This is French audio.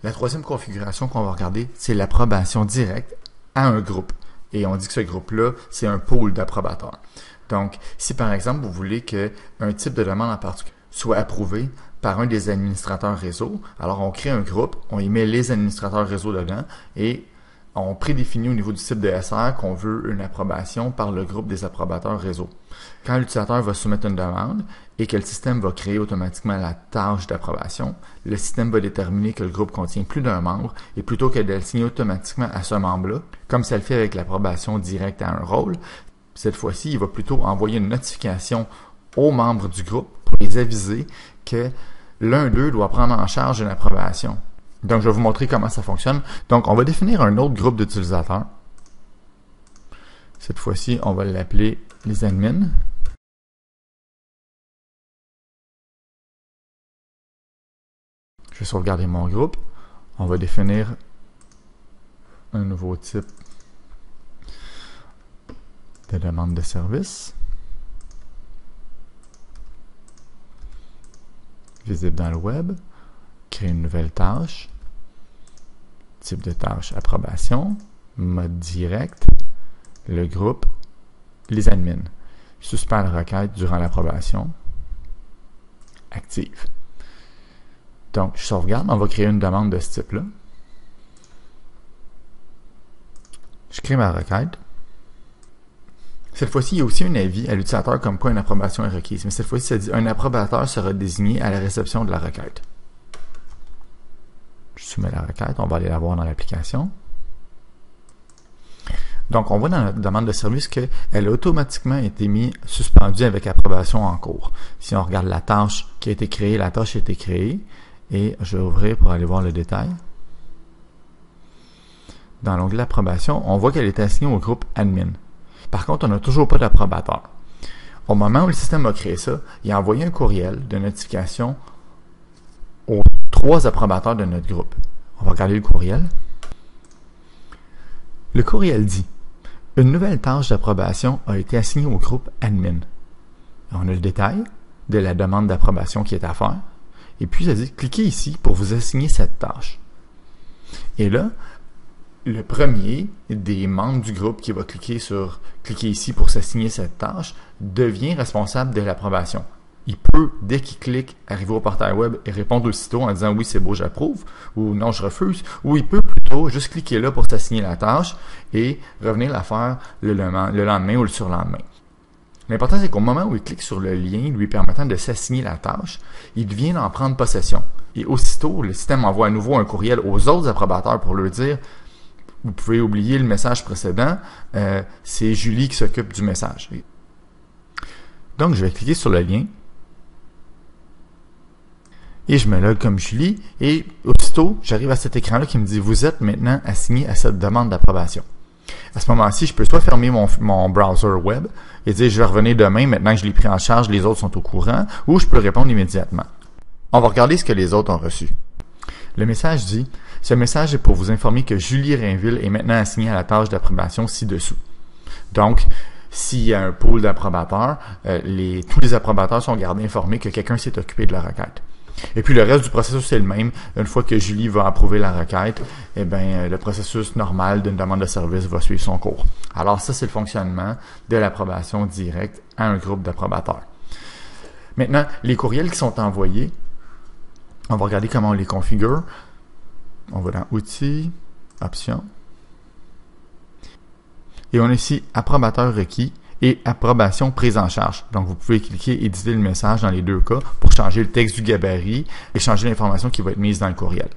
La troisième configuration qu'on va regarder, c'est l'approbation directe à un groupe. Et on dit que ce groupe-là, c'est un pool d'approbateurs. Donc, si par exemple, vous voulez qu'un type de demande en particulier soit approuvé par un des administrateurs réseau, alors on crée un groupe, on y met les administrateurs réseau dedans et on prédéfinit au niveau du type de SR qu'on veut une approbation par le groupe des approbateurs réseau. Quand l'utilisateur va soumettre une demande et que le système va créer automatiquement la tâche d'approbation, le système va déterminer que le groupe contient plus d'un membre et plutôt que de le signer automatiquement à ce membre-là, comme ça le fait avec l'approbation directe à un rôle, cette fois-ci, il va plutôt envoyer une notification aux membres du groupe pour les aviser que l'un d'eux doit prendre en charge une approbation. Donc, je vais vous montrer comment ça fonctionne. Donc, on va définir un autre groupe d'utilisateurs. Cette fois-ci, on va l'appeler les admins. Je vais sauvegarder mon groupe. On va définir un nouveau type de demande de service. Visible dans le web. Créer une nouvelle tâche. Type de tâche approbation. Mode direct. Le groupe. Les admins. Suspend la requête durant l'approbation. Active. Donc, je sauvegarde. On va créer une demande de ce type-là. Je crée ma requête. Cette fois-ci, il y a aussi un avis à l'utilisateur comme quoi une approbation est requise. Mais cette fois-ci, ça dit un approbateur sera désigné à la réception de la requête. Je soumets la requête. On va aller la voir dans l'application. Donc, on voit dans la demande de service qu'elle a automatiquement été suspendue avec approbation en cours. Si on regarde la tâche qui a été créée, la tâche a été créée. Et je vais ouvrir pour aller voir le détail. Dans l'onglet approbation, on voit qu'elle est assignée au groupe admin. Par contre, on n'a toujours pas d'approbateur. Au moment où le système a créé ça, il a envoyé un courriel de notification aux 3 approbateurs de notre groupe. On va regarder le courriel. Le courriel dit « Une nouvelle tâche d'approbation a été assignée au groupe admin. » On a le détail de la demande d'approbation qui est à faire. Et puis, ça dit « Cliquez ici pour vous assigner cette tâche. » Et là, le premier des membres du groupe qui va cliquer ici pour s'assigner cette tâche devient responsable de l'approbation. Il peut, dès qu'il clique, arriver au portail web et répondre aussitôt en disant « Oui, c'est beau, j'approuve » ou « Non, je refuse » ou il peut plutôt juste cliquer là pour s'assigner la tâche et revenir la faire le lendemain ou le surlendemain. L'important, c'est qu'au moment où il clique sur le lien lui permettant de s'assigner la tâche, il vient d'en prendre possession. Et aussitôt, le système envoie à nouveau un courriel aux autres approbateurs pour leur dire « Vous pouvez oublier le message précédent, c'est Julie qui s'occupe du message. » Donc, je vais cliquer sur le lien. Et je me log comme Julie. Et aussitôt, j'arrive à cet écran-là qui me dit « Vous êtes maintenant assigné à cette demande d'approbation. » À ce moment-ci, je peux soit fermer mon browser web et dire « Je vais revenir demain, maintenant que je l'ai pris en charge, les autres sont au courant. » Ou je peux répondre immédiatement. On va regarder ce que les autres ont reçu. Le message dit « Ce message est pour vous informer que Julie Rainville est maintenant assignée à la tâche d'approbation ci-dessous. » Donc, s'il y a un pool d'approbateurs, tous les approbateurs sont gardés informés que quelqu'un s'est occupé de la requête. Et puis le reste du processus c'est le même. Une fois que Julie va approuver la requête, eh bien, le processus normal d'une demande de service va suivre son cours. Alors ça, c'est le fonctionnement de l'approbation directe à un groupe d'approbateurs. Maintenant, les courriels qui sont envoyés, on va regarder comment on les configure. On va dans Outils, Options. Et on a ici Approbateur requis et approbation prise en charge. Donc, vous pouvez cliquer éditer le message dans les deux cas pour changer le texte du gabarit et changer l'information qui va être mise dans le courriel.